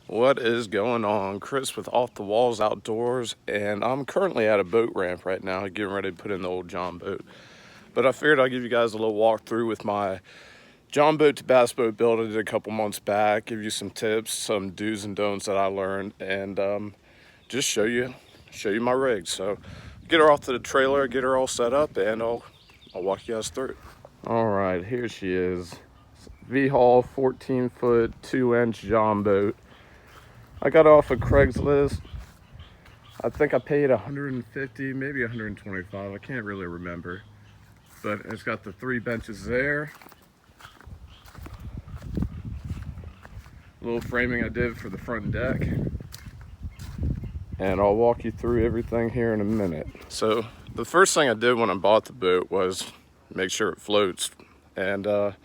What is going on? Chris with Off the Walls Outdoors, and I'm currently at a boat ramp right now getting ready to put in the old John boat. But I figured I'd give you guys a little walkthrough with my John boat to bass boat build I did a couple months back, give you some tips, some do's and don'ts that I learned, and just show you my rig. So get her off to the trailer, get her all set up, and I'll walk you guys through it. All right, here she is. V-Haul 14-foot 2-inch John boat. I got it off of Craigslist. I think I paid 150, maybe 125. I can't really remember. But it's got the 3 benches there. A little framing I did for the front deck. And I'll walk you through everything here in a minute. So the first thing I did when I bought the boat was make sure it floats. And I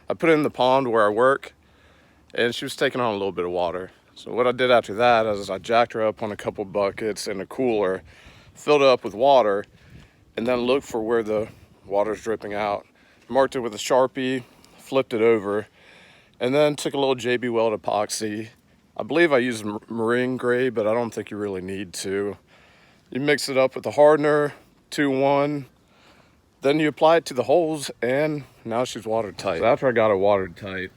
put it in the pond where I work, and she was taking on a little bit of water. So what I did after that is I jacked her up on a couple buckets and a cooler, filled it up with water, and then looked for where the water's dripping out. Marked it with a Sharpie, flipped it over, and then took a little JB Weld epoxy. I believe I used marine grade, but I don't think you really need to. You mix it up with the hardener, 2-1, then you apply it to the holes, and now she's watertight. So after I got it watertight,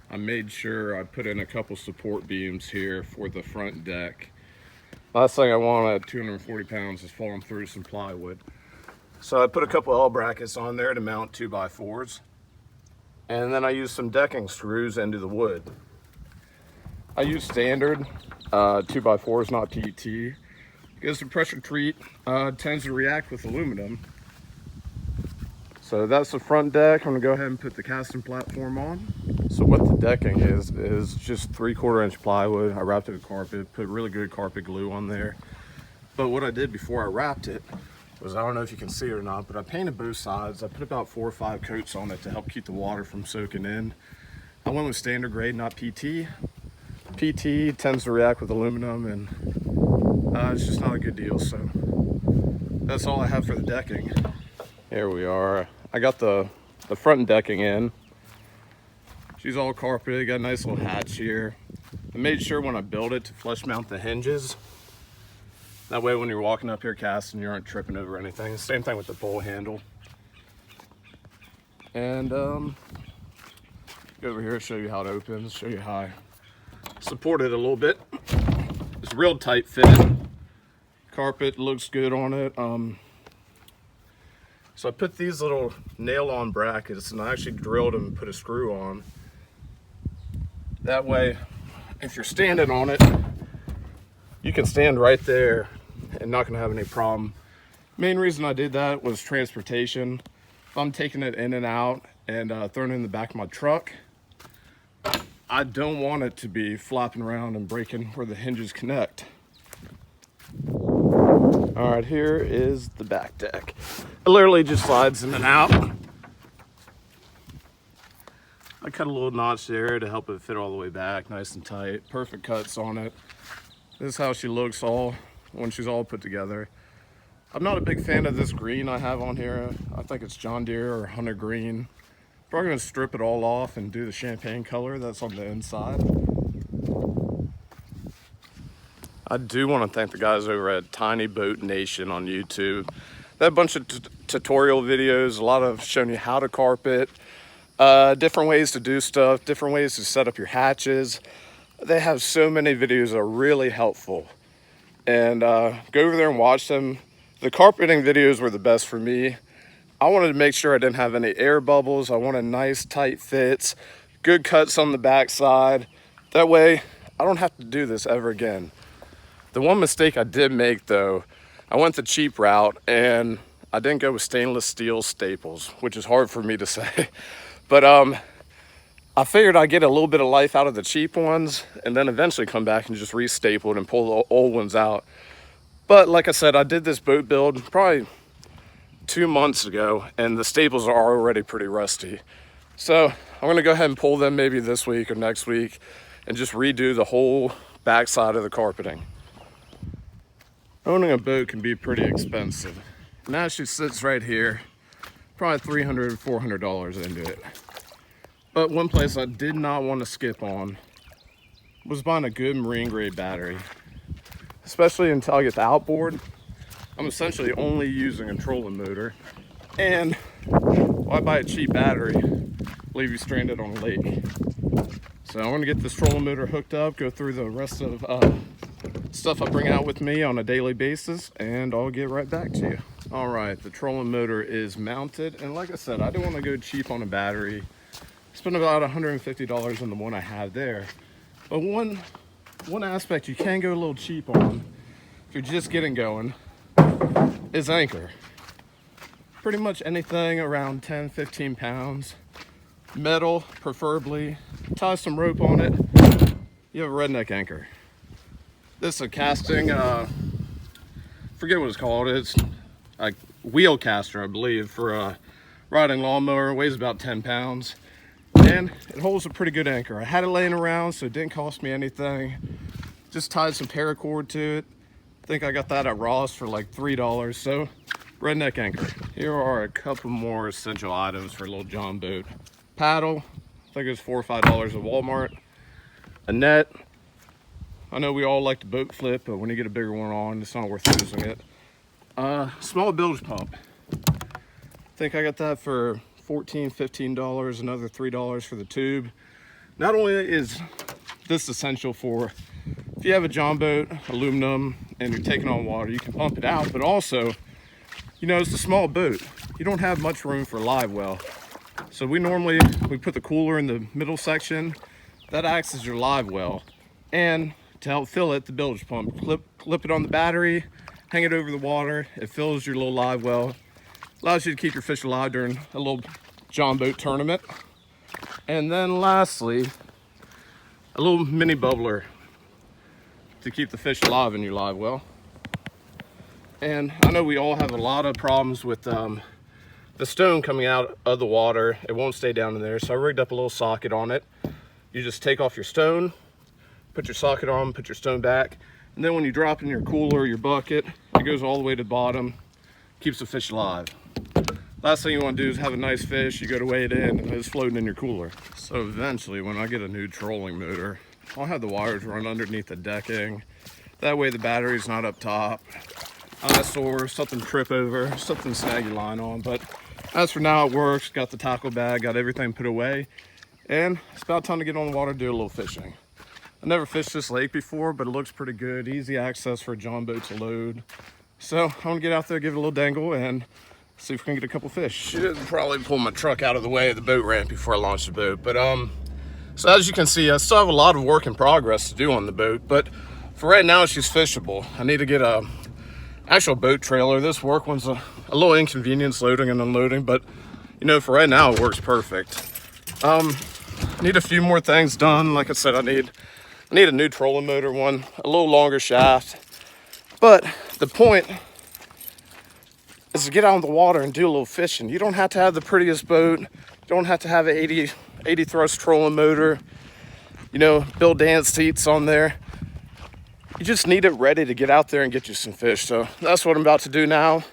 I made sure I put in a couple support beams here for the front deck. Last thing I want at 240 pounds is falling through some plywood. So I put a couple L brackets on there to mount 2x4s. And then I used some decking screws into the wood. I use standard 2x4s, not PET, because the pressure treat tends to react with aluminum. So that's the front deck. I'm gonna go ahead and put the casting platform on. So what the decking is just 3/4 inch plywood. I wrapped it with carpet, put really good carpet glue on there. But what I did before I wrapped it was, I don't know if you can see it or not, but I painted both sides. I put about 4 or 5 coats on it to help keep the water from soaking in. I went with standard grade, not PT. PT tends to react with aluminum, and it's just not a good deal. So that's all I have for the decking. Here we are. I got the front decking in. She's all carpeted, got a nice little hatch here. I made sure when I built it to flush mount the hinges. That way when you're walking up here casting, you aren't tripping over anything. Same thing with the pole handle. And go over here, show you how it opens, show you how I support it a little bit. It's real tight fit. Carpet looks good on it. So I put these little nail-on brackets, and I actually drilled them and put a screw on. That way, if you're standing on it, you can stand right there and not gonna have any problem. Main reason I did that was transportation. If I'm taking it in and out and throwing it in the back of my truck, I don't want it to be flopping around and breaking where the hinges connect. All right, here is the back deck. It literally just slides in and out. I cut a little notch there to help it fit all the way back, nice and tight. Perfect cuts on it. This is how she looks when she's all put together. I'm not a big fan of this green I have on here. I think it's John Deere or Hunter Green. Probably gonna strip it all off and do the champagne color that's on the inside. I do want to thank the guys over at Tiny Boat Nation on YouTube. They have a bunch of tutorial videos, a lot of showing you how to carpet, different ways to do stuff, different ways to set up your hatches. They have so many videos that are really helpful. And go over there and watch them. The carpeting videos were the best for me. I wanted to make sure I didn't have any air bubbles. I wanted nice tight fits, good cuts on the backside. That way I don't have to do this ever again. The one mistake I did make though, I went the cheap route and I didn't go with stainless steel staples, which is hard for me to say. But I figured I'd get a little bit of life out of the cheap ones and then eventually come back and just re-staple it and pull the old ones out. But like I said, I did this boat build probably 2 months ago and the staples are already pretty rusty. So I'm gonna go ahead and pull them maybe this week or next week and just redo the whole backside of the carpeting. Owning a boat can be pretty expensive. Now she sits right here, probably $300, $400 into it. But one place I did not want to skip on was buying a good marine grade battery, especially until I get the outboard. I'm essentially only using a trolling motor, and why buy a cheap battery, leave you stranded on a lake? So I want to get this trolling motor hooked up, go through the rest of stuff I bring out with me on a daily basis, and I'll get right back to you. All right, the trolling motor is mounted, and like I said, I don't want to go cheap on a battery. Spend about $150 on the one I have there. But one aspect you can go a little cheap on if you're just getting going is anchor. Pretty much anything around 10-15 pounds, metal preferably, tie some rope on it, you have a redneck anchor. This is a casting, forget what it's called. It's a wheel caster, I believe, for a riding lawnmower. It weighs about 10 pounds. And it holds a pretty good anchor. I had it laying around, so it didn't cost me anything. Just tied some paracord to it. I think I got that at Ross for like $3. So, redneck anchor. Here are a couple more essential items for a little John boat. Paddle, I think it was $4 or $5 at Walmart. A net. I know we all like to boat flip, but when you get a bigger one on, it's not worth using it. Small bilge pump. I think I got that for $14, $15, another $3 for the tube. Not only is this essential for if you have a John boat, aluminum, and you're taking on water, you can pump it out, but also, you know, it's a small boat. You don't have much room for live well. So we put the cooler in the middle section. That acts as your live well. And to help fill it, the bilge pump, clip it on the battery, hang it over the water. It fills your little live well. Allows you to keep your fish alive during a little John boat tournament. And then lastly, a little mini bubbler to keep the fish alive in your live well. And I know we all have a lot of problems with the stone coming out of the water. It won't stay down in there, so I rigged up a little socket on it. You just take off your stone, put your socket on, put your stone back, and then when you drop in your cooler or your bucket, it goes all the way to the bottom, keeps the fish alive. Last thing you want to do is have a nice fish, you go to weigh it in, and it's floating in your cooler. So eventually, when I get a new trolling motor, I'll have the wires run underneath the decking. That way the battery's not up top. Eyesore, something to trip over, something to snag your line on. But as for now, it works. Got the tackle bag, got everything put away. And it's about time to get on the water and do a little fishing. I never fished this lake before, but it looks pretty good. Easy access for a John boat to load. So I'm gonna get out there, give it a little dangle, and see if we can get a couple fish. Should probably pull my truck out of the way of the boat ramp before I launch the boat. But so as you can see, I still have a lot of work in progress to do on the boat. But for right now, she's fishable. I need to get a actual boat trailer. This work one's a little inconvenience loading and unloading, but you know, for right now, it works perfect. Need a few more things done. Like I said, I need a new trolling motor one, a little longer shaft. But the point is to get out on the water and do a little fishing. You don't have to have the prettiest boat. You don't have to have an 80 thrust trolling motor, you know, build dance seats on there. You just need it ready to get out there and get you some fish. So that's what I'm about to do now.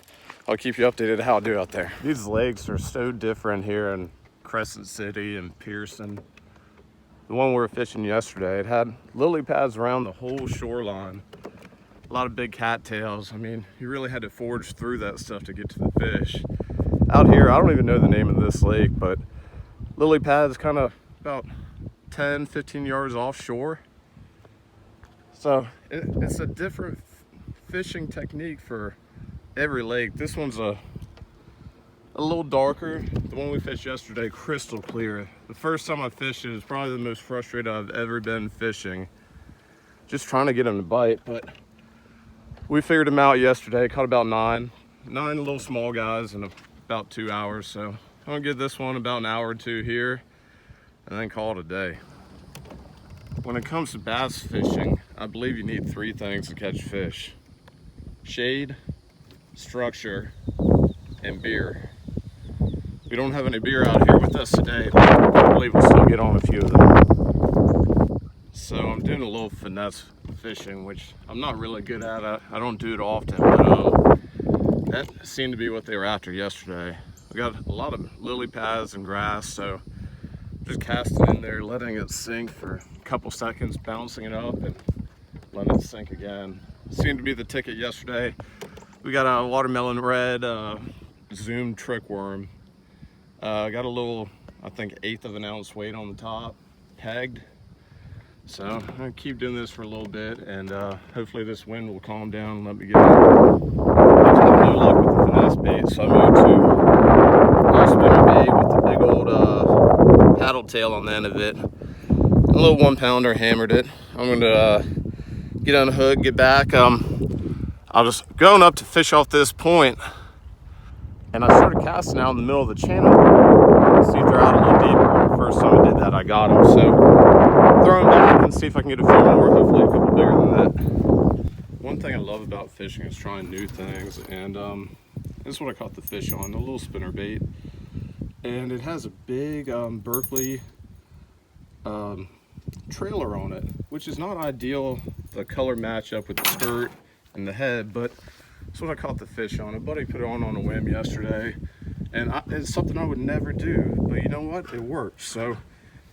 I'll keep you updated how I do out there. These lakes are so different here in Crescent City and Pearson. The one we were fishing yesterday, it had lily pads around the whole shoreline. A lot of big cattails. I mean, you really had to forge through that stuff to get to the fish. Out here, I don't even know the name of this lake, but lily pads kind of about 10, 15 yards offshore. So it's a different fishing technique for every lake. This one's a little darker. The one we fished yesterday, crystal clear. The first time I fished it was probably the most frustrated I've ever been fishing. Just trying to get him to bite, but we figured him out yesterday. Caught about nine little small guys in about 2 hours. So I'm gonna give this one about an hour or two here and then call it a day. When it comes to bass fishing, I believe you need 3 things to catch fish: shade, structure, and beer. We don't have any beer out here with us today, but I believe we'll still get on a few of them. So I'm doing a little finesse fishing, which I'm not really good at. I don't do it often, but that seemed to be what they were after yesterday. We got a lot of lily pads and grass, so Just casting in there, letting it sink for a couple seconds, bouncing it up and letting it sink again. Seemed to be the ticket yesterday. We got a watermelon red Zoom trick worm. Got a little, I think 1/8 of an ounce weight on the top, pegged. So I'm gonna keep doing this for a little bit, and hopefully this wind will calm down and let me get out. I've had no luck with the finesse bait, so I moved to a spinner bait with the big old paddle tail on the end of it. A little 1 pounder, hammered it. I'm gonna get unhooked, get back. I was going up to fish off this point, and I started casting out in the middle of the channel. See if they're out a little deeper. The first time I did that, I got them. So throw them back and see if I can get a few more, hopefully a couple bigger than that. One thing I love about fishing is trying new things, and this is what I caught the fish on, a little spinner bait. And it has a big Berkley trailer on it, which is not ideal, the color match up with the skirt and the head, but that's what I caught the fish on. A buddy put it on a whim yesterday, and it's something I would never do, but you know what, it worked. So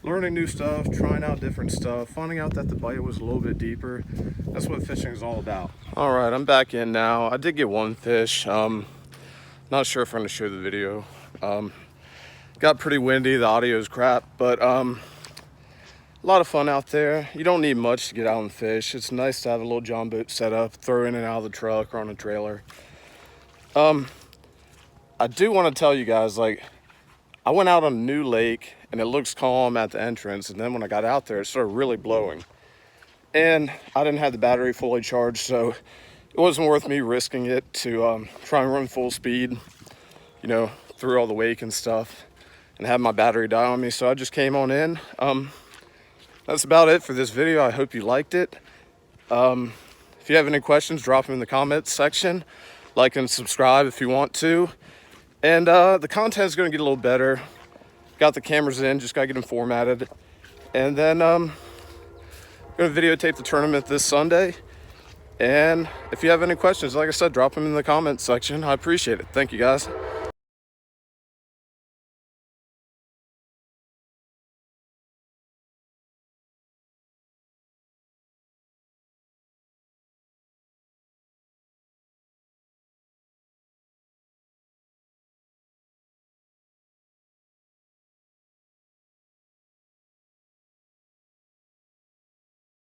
learning new stuff, trying out different stuff, finding out that the bite was a little bit deeper, that's what fishing is all about. All right, I'm back in now. I did get one fish. Not sure if I'm gonna show the video. Got pretty windy, the audio is crap, but a lot of fun out there. You don't need much to get out and fish. It's nice to have a little John boat set up, throw in and out of the truck or on a trailer. I do want to tell you guys, like, I went out on a new lake and it looks calm at the entrance, and then when I got out there, it started really blowing. And I didn't have the battery fully charged, so it wasn't worth me risking it to try and run full speed, you know, through all the wake and stuff, and have my battery die on me. So I just came on in. That's about it for this video. I hope you liked it. If you have any questions, drop them in the comments section. Like and subscribe if you want to. And the content is going to get a little better. Got the cameras in, just got to get them formatted. And then I'm going to videotape the tournament this Sunday. And if you have any questions, like I said, drop them in the comments section. I appreciate it. Thank you, guys.